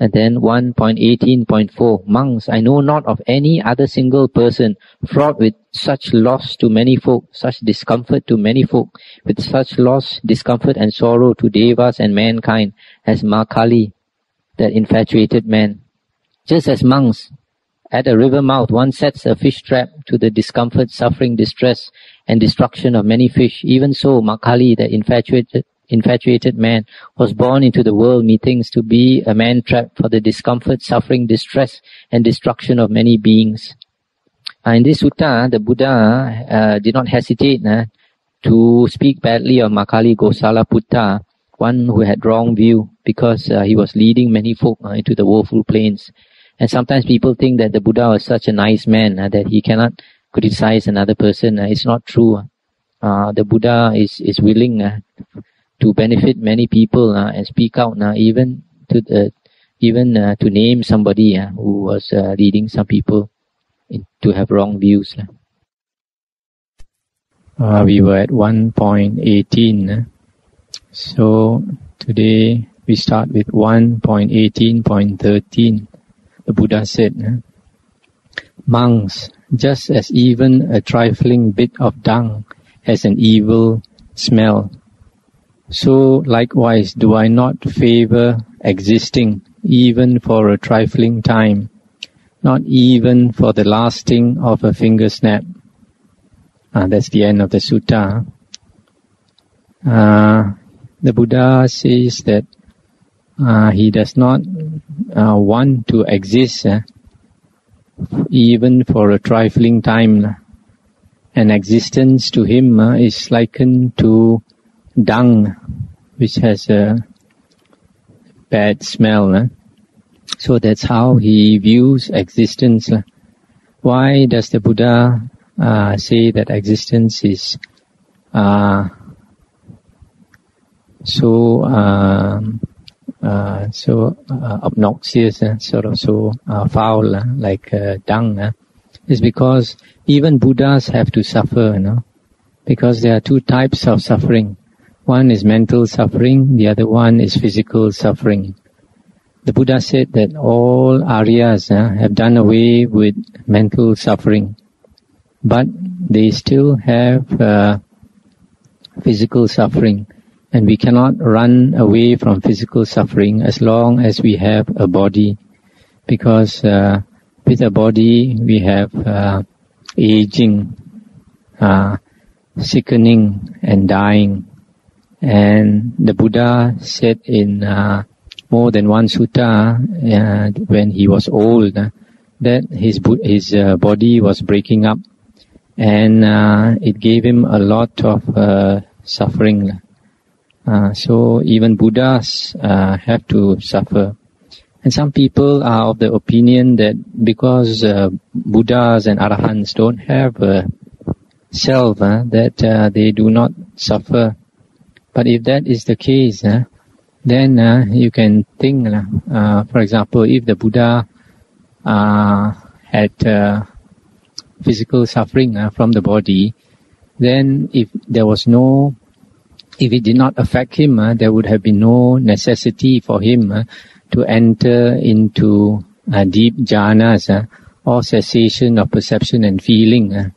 And then 1.18.4, monks, I know not of any other single person fraught with such loss to many folk, such discomfort to many folk, with such loss, discomfort and sorrow to devas and mankind as Makkhali, that infatuated man. Just as monks, at a river mouth, one sets a fish trap to the discomfort, suffering, distress and destruction of many fish, even so Makkhali, that infatuated man, was born into the world, methinks, to be a man trap for the discomfort, suffering, distress and destruction of many beings. In this sutta, the Buddha did not hesitate to speak badly of Makkhali Gosala Putta, one who had wrong view, because he was leading many folk into the woeful plains. And sometimes people think that the Buddha was such a nice man that he cannot criticize another person. It's not true. The Buddha is willing to benefit many people and speak out even to name somebody who was leading some people to have wrong views. We were at 1.18. So today we start with 1.18.13. The Buddha said, monks, just as even a trifling bit of dung has an evil smell, so likewise do I not favor existing even for a trifling time, not even for the lasting of a finger snap. That's the end of the sutta. The Buddha says that he does not want to exist even for a trifling time. An existence to him is likened to dung, which has a bad smell. So that's how he views existence. Why does the Buddha say that existence is so obnoxious, sort of so foul, like dung? Is because even Buddhas have to suffer, because there are two types of suffering. One is mental suffering, the other one is physical suffering. The Buddha said that all Aryas have done away with mental suffering, but they still have physical suffering. And we cannot run away from physical suffering as long as we have a body, because with a body we have aging, sickening and dying. And the Buddha said in more than one sutta, when he was old, that his body was breaking up, and it gave him a lot of suffering. So even Buddhas have to suffer. And some people are of the opinion that because Buddhas and Arahants don't have a self, that they do not suffer. But if that is the case, then you can think, for example, if the Buddha had physical suffering from the body, then if it did not affect him, there would have been no necessity for him to enter into deep jhanas or cessation of perception and feeling,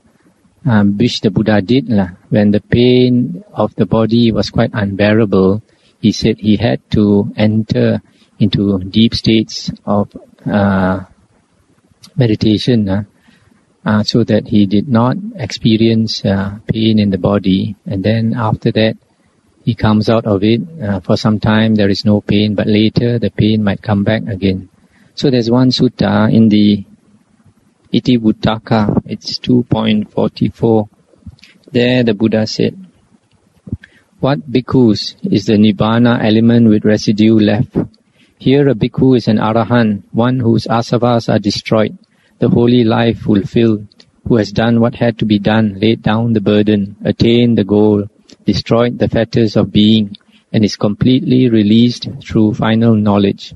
which the Buddha did. When the pain of the body was quite unbearable, he said he had to enter into deep states of meditation so that he did not experience pain in the body. And then after that, he comes out of it. For some time there is no pain, but later the pain might come back again. So there's one sutta in the Itthivuttaka, it's 2.44. There the Buddha said, what bhikkhus is the nibbana element with residue left? Here a bhikkhu is an arahant, one whose asavas are destroyed, the holy life fulfilled, who has done what had to be done, laid down the burden, attained the goal, destroyed the fetters of being, and is completely released through final knowledge.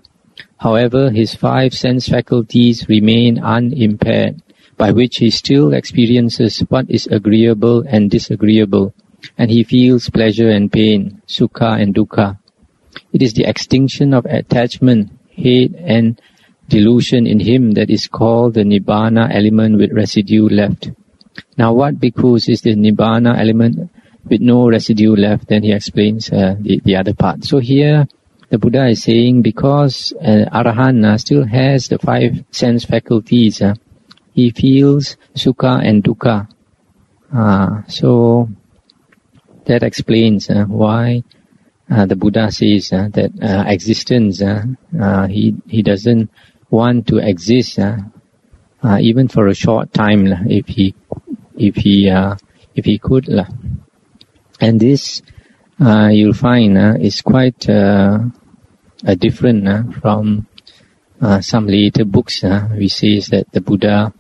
However, his 5 sense faculties remain unimpaired, by which he still experiences what is agreeable and disagreeable, and he feels pleasure and pain, sukha and dukkha. It is the extinction of attachment, hate and delusion in him that is called the Nibbana element with residue left. Now what bhikkhus is the Nibbana element with no residue left? Then he explains the other part. So here the Buddha is saying because Arahant still has the 5 sense faculties, he feels sukha and dukkha. So that explains why the Buddha says that existence, he doesn't want to exist even for a short time if he could. And this you'll find is quite different from some later books. We say that the Buddha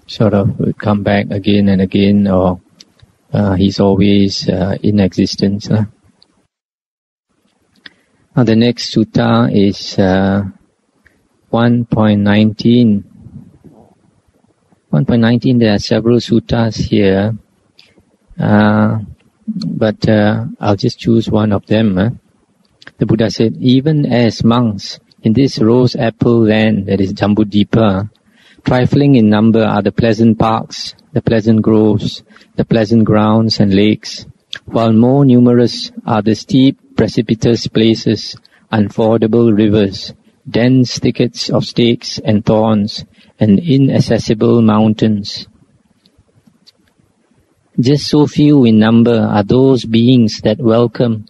sort of would come back again and again, or he's always in existence. Now the next sutta is 1.19. 1.19, there are several suttas here, but I'll just choose one of them. The Buddha said, even as monks in this rose apple land, that is Jambudvipa, trifling in number are the pleasant parks, the pleasant groves, the pleasant grounds and lakes, while more numerous are the steep, precipitous places, unfordable rivers, dense thickets of stakes and thorns, and inaccessible mountains. Just so few in number are those beings that welcome,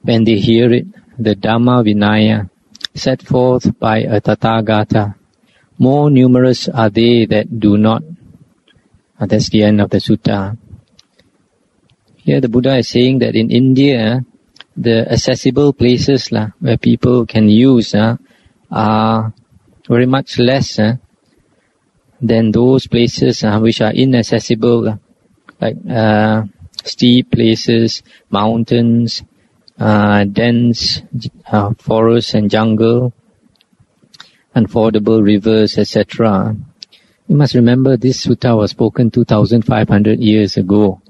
when they hear it, the Dhamma Vinaya, set forth by a Tathagata. More numerous are they that do not. That's the end of the sutta. Here the Buddha is saying that in India, the accessible places where people can use are very much less than those places which are inaccessible, like steep places, mountains, dense forests and jungle, unfordable rivers, etc. You must remember this sutta was spoken 2,500 years ago.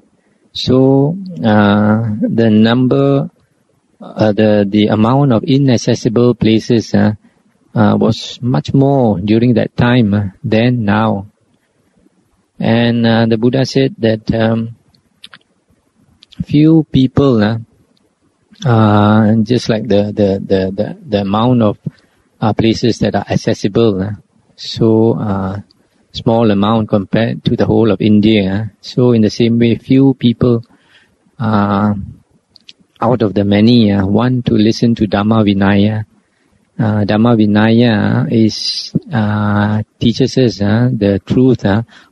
So the number, the amount of inaccessible places was much more during that time than now. And the Buddha said that few people, just like the amount of places that are accessible, so small amount compared to the whole of India. So in the same way, few people out of the many want to listen to Dhamma Vinaya. Dhamma Vinaya is teaches us the truth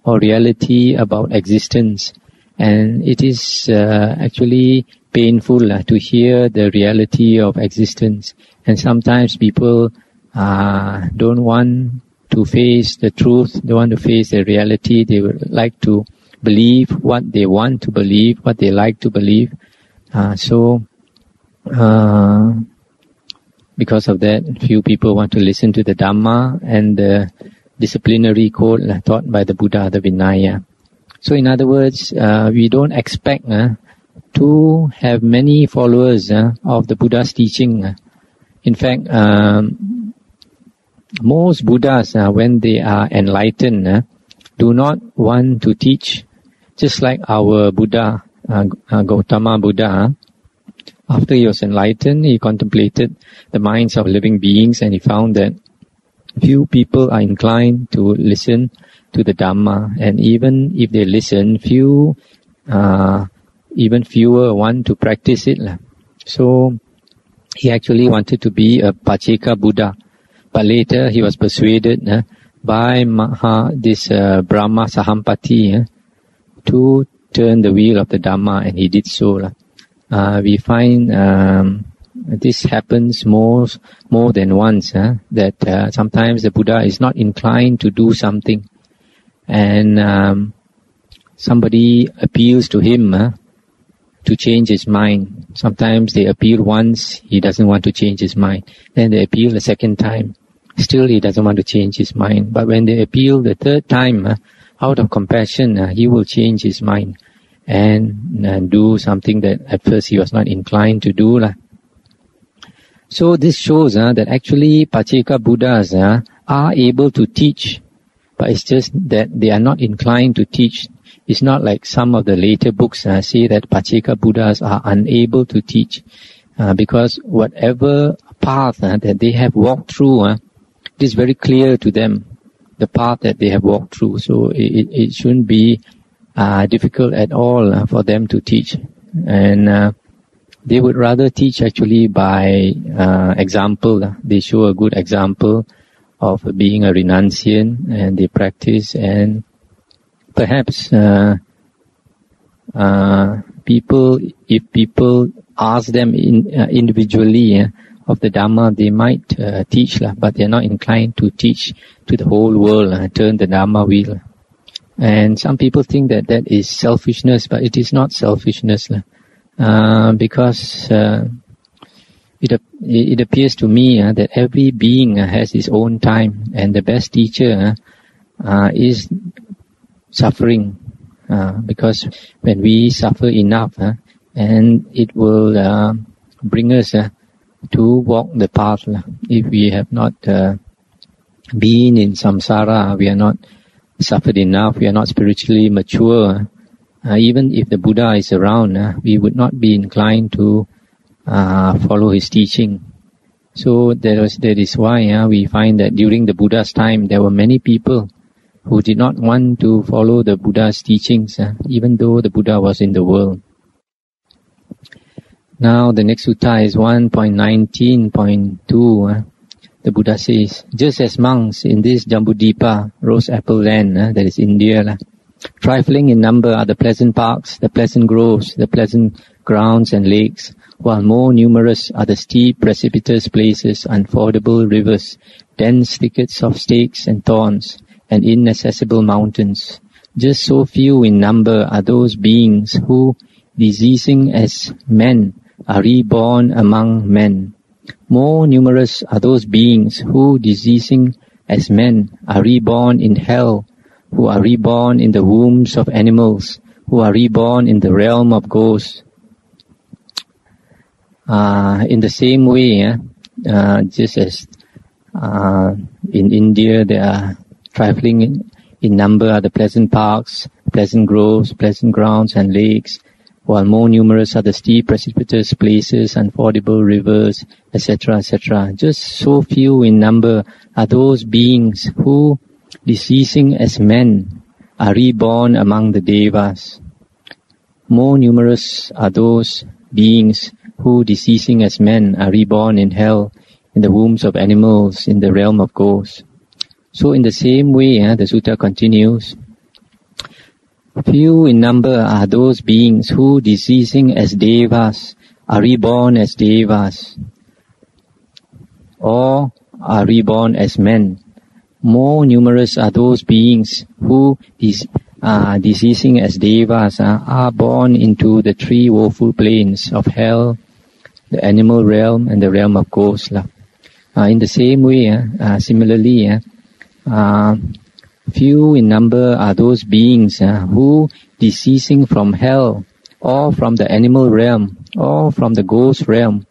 or reality about existence, and it is actually painful to hear the reality of existence. And sometimes people don't want to face the truth, they want to face the reality. They would like to believe what they want to believe, what they like to believe. Because of that, few people want to listen to the Dhamma and the disciplinary code taught by the Buddha, the Vinaya. So in other words, we don't expect to have many followers of the Buddha's teaching. In fact, most Buddhas, when they are enlightened, do not want to teach. Just like our Buddha, Gautama Buddha, after he was enlightened, he contemplated the minds of living beings, and he found that few people are inclined to listen to the Dhamma, and even if they listen, even fewer want to practice it. So he actually wanted to be a Pacceka Buddha, but later he was persuaded by Brahma Sahampati to turn the wheel of the Dhamma, and he did so. We find this happens more than once, that sometimes the Buddha is not inclined to do something, and somebody appeals to him to change his mind. Sometimes they appeal once, he doesn't want to change his mind. Then they appeal a second time, still he doesn't want to change his mind. But when they appeal the third time, out of compassion, he will change his mind and do something that at first he was not inclined to do. So this shows that actually Pacceka Buddhas are able to teach, but it's just that they are not inclined to teach. It's not like some of the later books say that Pacceka Buddhas are unable to teach, because whatever path that they have walked through, it is very clear to them, the path that they have walked through. So it shouldn't be difficult at all for them to teach. And they would rather teach actually by example. They show a good example of being a renunciant, and they practice, and perhaps if people ask them individually of the Dhamma, they might teach, but they're not inclined to teach to the whole world, turn the Dhamma wheel. And some people think that that is selfishness, but it is not selfishness, because it appears to me that every being has his own time, and the best teacher is suffering, because when we suffer enough, and it will bring us to walk the path. If we have not been in samsara, we are not suffered enough, we are not spiritually mature, even if the Buddha is around, we would not be inclined to follow his teaching. So that is why we find that during the Buddha's time, there were many people who did not want to follow the Buddha's teachings, even though the Buddha was in the world. Now the next sutta is 1.19.2. The Buddha says, just as monks in this Jambudvipa, rose apple land, that is India, trifling in number are the pleasant parks, the pleasant groves, the pleasant grounds and lakes, while more numerous are the steep, precipitous places, unfordable rivers, dense thickets of stakes and thorns, and inaccessible mountains. Just so few in number are those beings who, diseasing as men, are reborn among men. More numerous are those beings who, diseasing as men, are reborn in hell, who are reborn in the wombs of animals, who are reborn in the realm of ghosts. In the same way, just as in India there are trifling in number are the pleasant parks, pleasant groves, pleasant grounds and lakes, while more numerous are the steep, precipitous places, unfordable rivers, etc., etc. Just so few in number are those beings who, deceasing as men, are reborn among the Devas. More numerous are those beings who, deceasing as men, are reborn in hell, in the wombs of animals, in the realm of ghosts. So in the same way, the sutta continues, few in number are those beings who, deceasing as Devas, are reborn as Devas, or are reborn as men. More numerous are those beings who, deceasing as Devas, are born into the three woeful planes of hell, the animal realm, and the realm of ghosts. In the same way, similarly, few in number are those beings who, deceasing from hell, or from the animal realm, or from the ghost realm,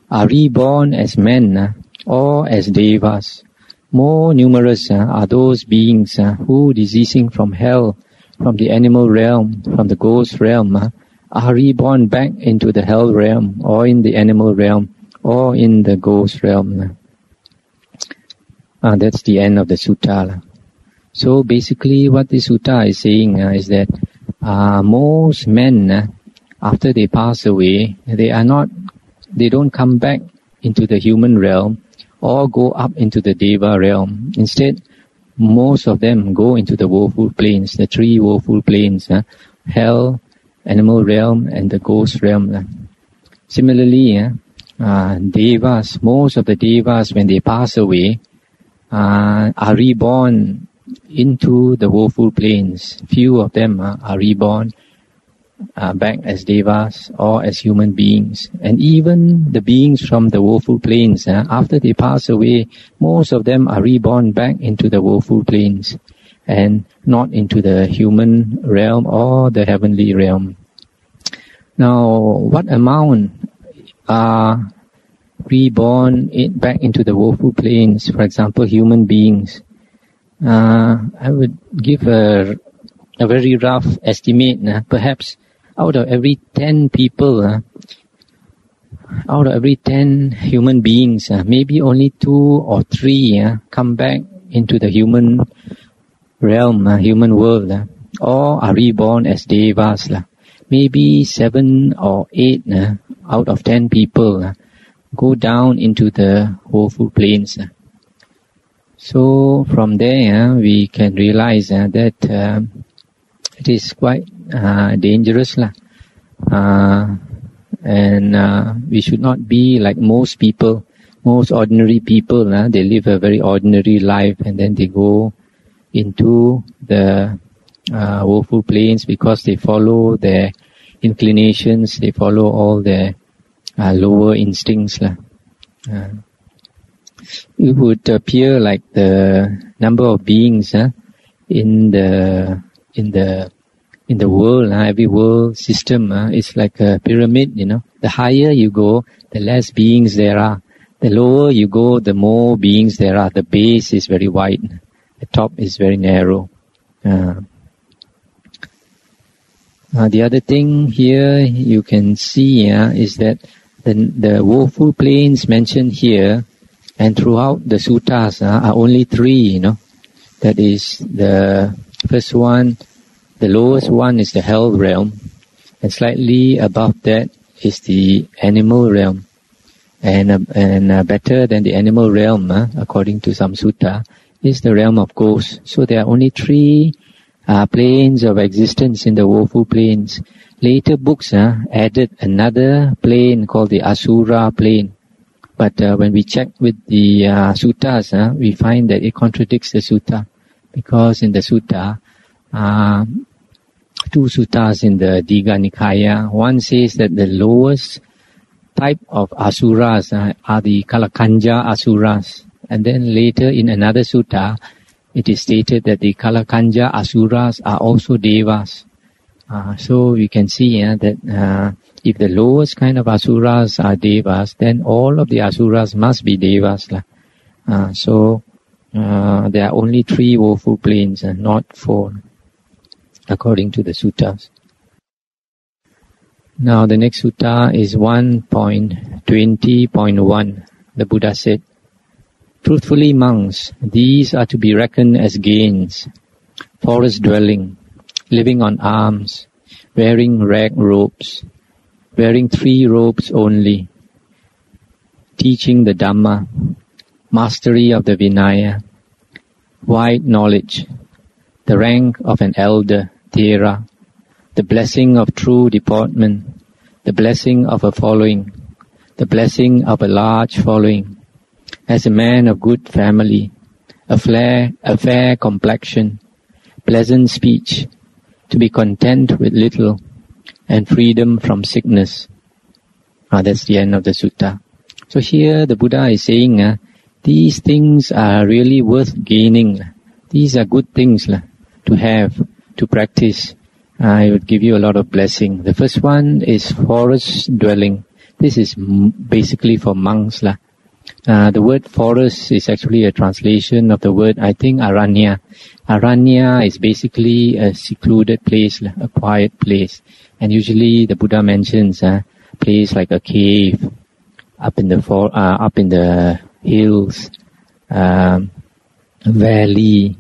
are reborn as men, or as Devas. More numerous are those beings who, deceasing from hell, from the animal realm, from the ghost realm, are reborn back into the hell realm, or in the animal realm, or in the ghost realm. That's the end of the sutta. So basically what the sutta is saying is that most men, after they pass away, they don't come back into the human realm or go up into the Deva realm. Instead, most of them go into the woeful planes, the three woeful planes, hell, animal realm, and the ghost realm. Similarly, Devas, most of the Devas, when they pass away, are reborn into the woeful planes. Few of them are reborn back as Devas or as human beings. And even the beings from the woeful planes, after they pass away, most of them are reborn back into the woeful planes and not into the human realm or the heavenly realm. Now, what amount are reborn back into the woeful planes, for example, human beings. I would give a very rough estimate. Perhaps out of every 10 people, out of every 10 human beings, maybe only 2 or 3 come back into the human realm, human world, or are reborn as devas. Maybe 7 or 8 out of 10 people go down into the woeful planes. So from there, we can realize that it is quite dangerous. And we should not be like most people, most ordinary people. They live a very ordinary life and then they go into the woeful planes because they follow their inclinations, they follow all their lower instincts. It would appear like the number of beings in the world, every world system is like a pyramid. The higher you go, the less beings there are. The lower you go, the more beings there are. The base is very wide, the top is very narrow. The other thing here you can see is that the woeful planes mentioned here and throughout the suttas are only 3. That is, the first one, the lowest one is the hell realm, and slightly above that is the animal realm, and better than the animal realm, according to some sutta, is the realm of ghosts. So there are only 3 planes of existence in the woeful planes. Later books added another plane called the Asura plane. But when we check with the suttas, we find that it contradicts the sutta. Because in the sutta, 2 suttas in the Digha Nikaya, one says that the lowest type of asuras are the Kalakanja asuras. And then later in another sutta, it is stated that the Kalakanja asuras are also devas. So we can see that if the lowest kind of asuras are devas, then all of the asuras must be devas. So there are only 3 woeful planes and not 4, according to the suttas. Now the next sutta is 1.20.1. The Buddha said, "Truthfully, monks, these are to be reckoned as gains: forest dwelling, living on alms, wearing rag robes, wearing 3 robes only, teaching the Dhamma, mastery of the Vinaya, wide knowledge, the rank of an elder, Thera, the blessing of true deportment, the blessing of a following, the blessing of a large following, as a man of good family, a fair complexion, pleasant speech, to be content with little, and freedom from sickness." That's the end of the sutta. So here the Buddha is saying these things are really worth gaining. These are good things to have, to practice. It would give you a lot of blessing. The first one is forest dwelling. This is basically for monks. The word forest is actually a translation of the word, I think, aranya. Aranya is basically a secluded place, a quiet place. And usually the Buddha mentions a place like a cave, up in the hills, a valley,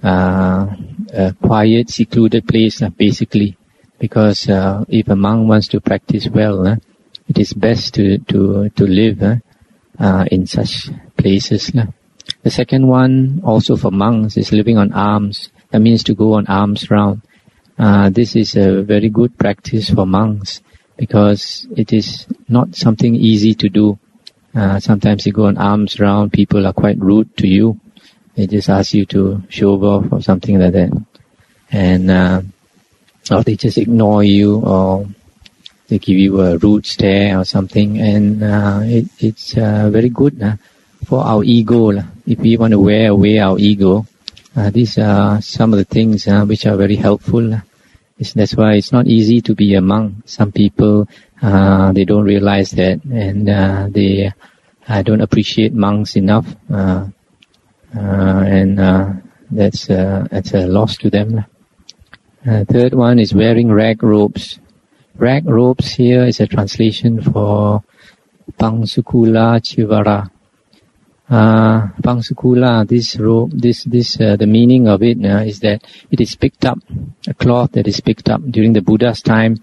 a quiet, secluded place, basically. Because if a monk wants to practice well, it is best to live in such places. The second one, also for monks, is living on alms. That means to go on alms round. This is a very good practice for monks because it is not something easy to do. Sometimes you go on alms round, people are quite rude to you. They just ask you to show off or something like that. And or they just ignore you, or they give you a rude stare or something. And it's very good for our ego. If we want to wear away our ego, these are some of the things which are very helpful. That's why it's not easy to be a monk. Some people They don't realize that, and they don't appreciate monks enough, and that's a loss to them. Third one is wearing rag robes. Rag robes here is a translation for Pangsukula Chivara. Pangsukula, this robe, the meaning of it is that it is picked up, a cloth that is picked up during the Buddha's time.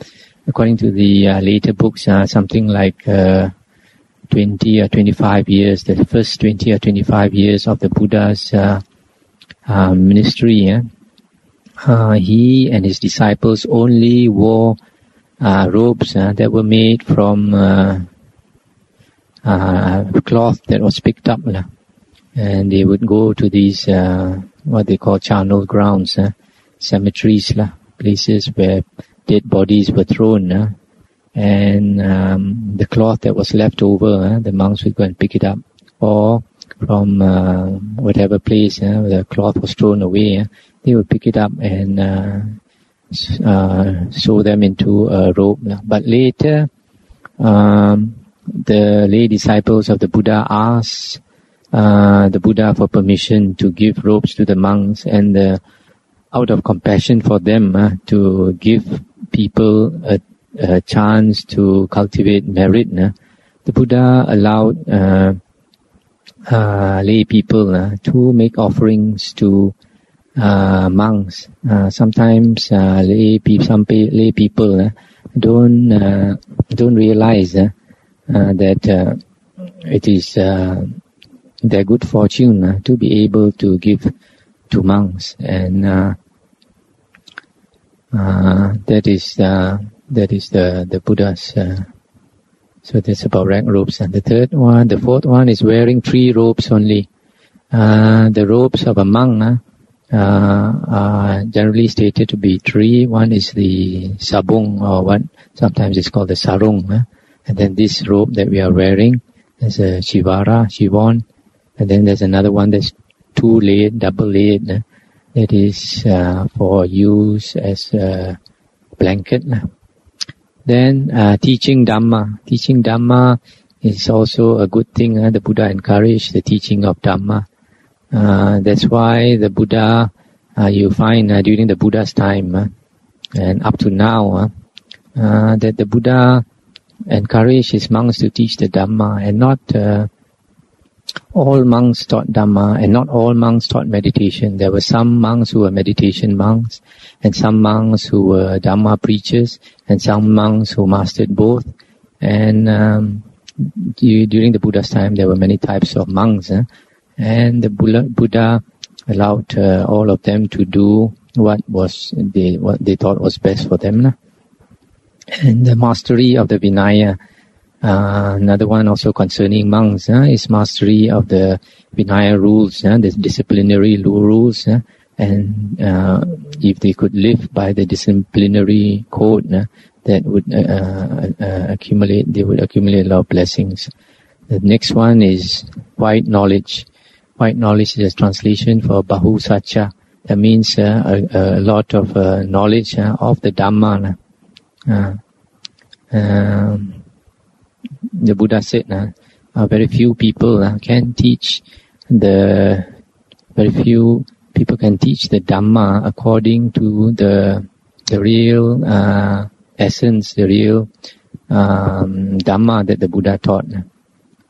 According to the later books, something like 20 or 25 years, the first 20 or 25 years of the Buddha's ministry. He and his disciples only wore robes that were made from cloth that was picked up, and they would go to these what they call charnel grounds, cemeteries, places where dead bodies were thrown, and the cloth that was left over, the monks would go and pick it up, or from whatever place where the cloth was thrown away, they would pick it up and sew them into a robe. But later, the lay disciples of the Buddha asked the Buddha for permission to give robes to the monks, and out of compassion for them, to give people a chance to cultivate merit, the Buddha allowed lay people to make offerings to monks. Sometimes some lay people don't realize that it is their good fortune to be able to give to monks, and that is the Buddha's. So that's about rag robes. And the fourth one is wearing 3 robes only. The robes of a monk are generally stated to be 3. One is the sabung, or what sometimes it's called the sarung. And then this robe that we are wearing is a shivon. And then there's another one that's 2-layered, double-layered. It is for use as a blanket. Then teaching Dhamma. Teaching Dhamma is also a good thing. The Buddha encouraged the teaching of Dhamma. That's why the Buddha, you find during the Buddha's time and up to now, that the Buddha encouraged his monks to teach the Dhamma, and not all monks taught Dhamma, and not all monks taught meditation. There were some monks who were meditation monks, and some monks who were Dhamma preachers, and some monks who mastered both. And during the Buddha's time, there were many types of monks, and the Buddha allowed all of them to do what they thought was best for them. And the mastery of the Vinaya, another one also concerning monks, is mastery of the Vinaya rules, the disciplinary rules, and if they could live by the disciplinary code, that would they would accumulate a lot of blessings. The next one is white knowledge. White knowledge is a translation for Bahu Satcha. That means a lot of knowledge of the Dhamma. The Buddha said, very few people can teach the Dhamma according to the real essence, the real Dhamma that the Buddha taught.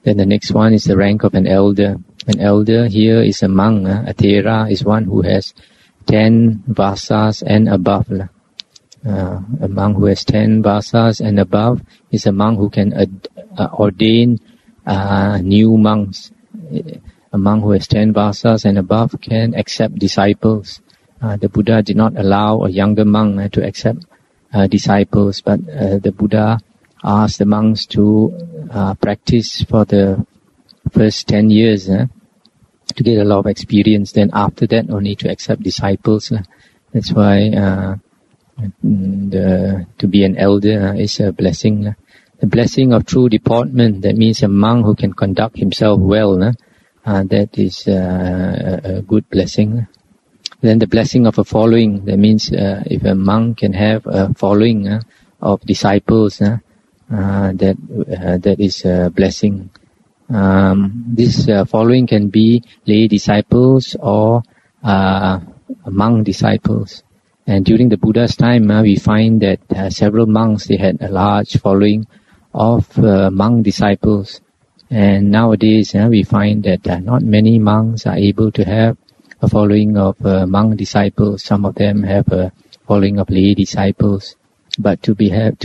Then the next one is the rank of an elder. An elder here is a monk. A Thera is one who has 10 vasas and above. A monk who has 10 vasas and above is a monk who can ordain new monks. A monk who has 10 vasas and above can accept disciples. The Buddha did not allow a younger monk to accept disciples, but the Buddha asked the monks to practice for the first 10 years to get a lot of experience. Then after that, only to accept disciples. That's why to be an elder is a blessing. The blessing of true deportment, that means a monk who can conduct himself well. That is a good blessing. Then the blessing of a following, that means if a monk can have a following of disciples, that is a blessing. This following can be lay disciples or monk disciples. And during the Buddha's time, we find that several monks, they had a large following of monk disciples. And nowadays, we find that not many monks are able to have a following of monk disciples. Some of them have a following of lay disciples. But to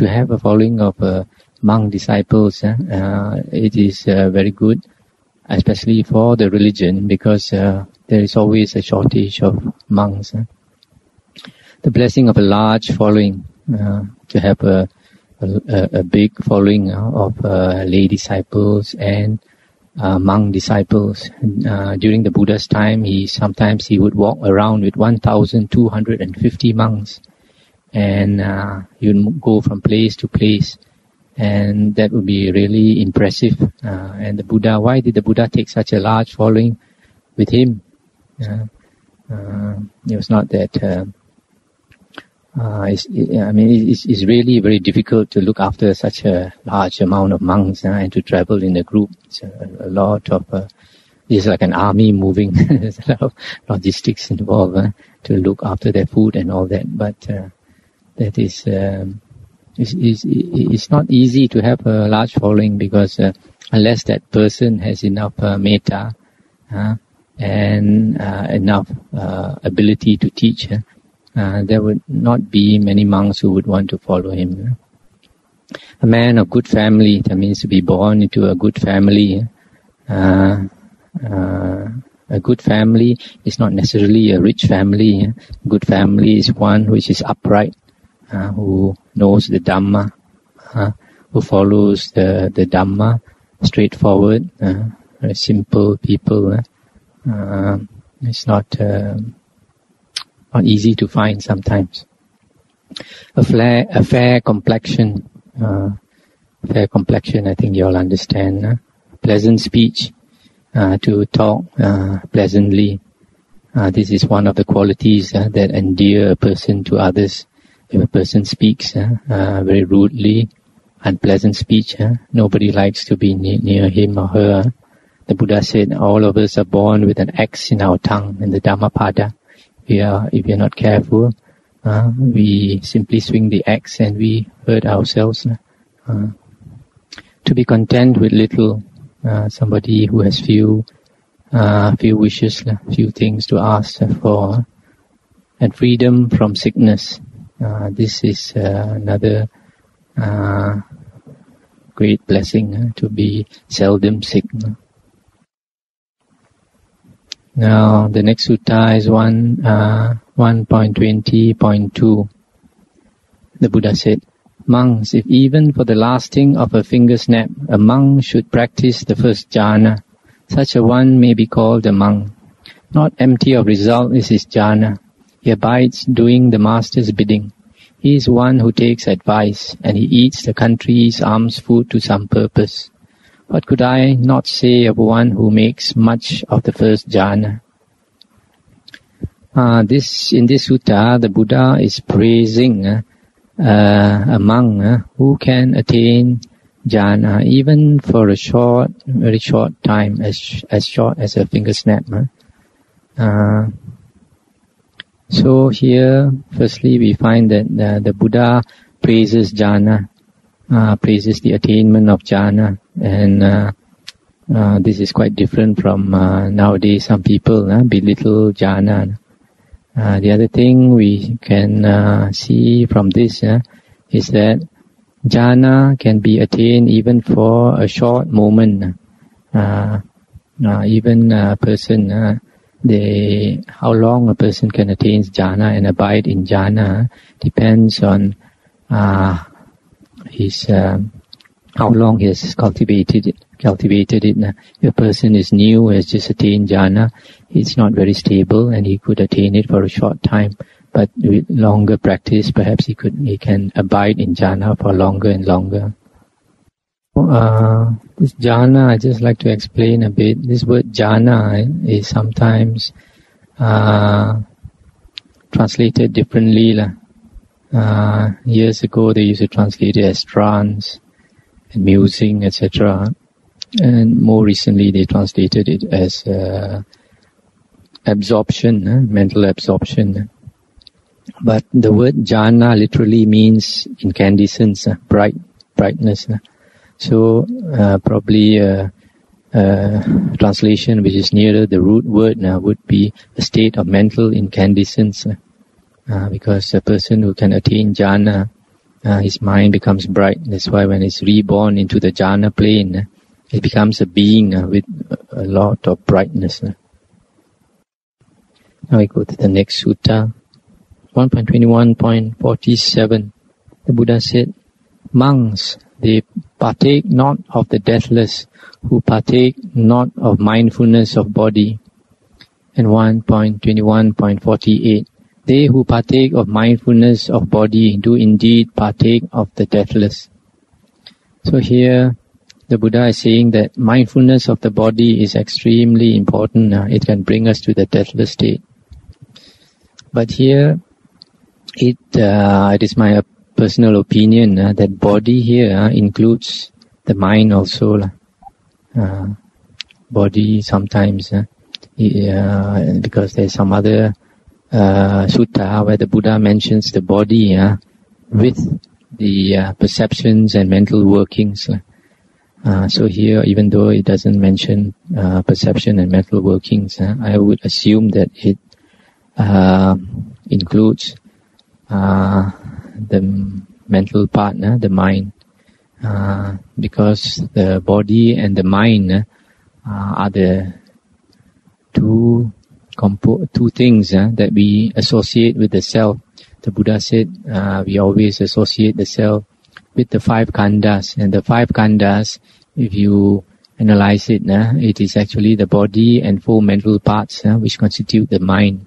have a following of monk disciples, it is very good, especially for the religion, because there is always a shortage of monks. The blessing of a large following, to have a big following of lay disciples and monk disciples. During the Buddha's time, sometimes he would walk around with 1,250 monks, and he would go from place to place, and that would be really impressive. And the Buddha, why did the Buddha take such a large following with him? It was not that. It's really very difficult to look after such a large amount of monks and to travel in a group. It's a lot of. It's like an army moving. There's a lot of logistics involved to look after their food and all that. But that is. It's not easy to have a large following, because unless that person has enough metta and enough ability to teach, there would not be many monks who would want to follow him. A man of good family, that means to be born into a good family. A good family is not necessarily a rich family. A good family is one which is upright, who knows the Dhamma, who follows the Dhamma, straightforward, very simple people. It's not easy to find sometimes. A fair complexion. Fair complexion, I think you all understand. Pleasant speech, to talk pleasantly. This is one of the qualities that endear a person to others. If a person speaks very rudely, unpleasant speech, nobody likes to be near him or her. The Buddha said all of us are born with an axe in our tongue, in the Dhammapada. If we are not careful, we simply swing the axe and we hurt ourselves. To be content with little, somebody who has few wishes, few things to ask for, and freedom from sickness. This is another great blessing, to be seldom sick. Now, the next sutta is 1.20.2. The Buddha said, "Monks, if even for the lasting of a finger snap, a monk should practice the first jhana, such a one may be called a monk. Not empty of result is his jhana. He abides doing the master's bidding. He is one who takes advice, and he eats the country's alms food to some purpose. What could I not say of one who makes much of the first jhana?" In this sutta, the Buddha is praising a monk who can attain jhana even for a very short time, as short as a finger snap. So here, firstly, we find that the Buddha praises jhana, praises the attainment of jhana, and this is quite different from nowadays. Some people belittle jhana. The other thing we can see from this is that jhana can be attained even for a short moment. Even a person, how long a person can attain jhana and abide in jhana depends on his how long he has cultivated it. If a person is new, has just attained jhana, it's not very stable, and he could attain it for a short time. But with longer practice, perhaps he can abide in jhana for longer and longer. This jhana, I just like to explain a bit. This word jhana is sometimes translated differently. Years ago, they used to translate it as trance. and music, etc. And more recently, they translated it as absorption, mental absorption. But the word jhana literally means incandescence, brightness. So probably translation which is nearer the root word would be a state of mental incandescence. Because a person who can attain jhana, his mind becomes bright. That's why when it's reborn into the jhana plane, it becomes a being with a lot of brightness. Now we go to the next sutta, 1.21.47. The Buddha said, monks, they partake not of the deathless, who partake not of mindfulness of body. And 1.21.48. They who partake of mindfulness of body do indeed partake of the deathless. So here, the Buddha is saying that mindfulness of the body is extremely important. It can bring us to the deathless state. But here, it is my personal opinion that body here includes the mind also. Body sometimes, because there's some other sutta where the Buddha mentions the body with the perceptions and mental workings. So here, even though it doesn't mention perception and mental workings, I would assume that it includes the mental part, the mind, because the body and the mind are the two things that we associate with the self. The Buddha said we always associate the self with the five khandhas, and the five khandhas, if you analyze it, it is actually the body and four mental parts which constitute the mind.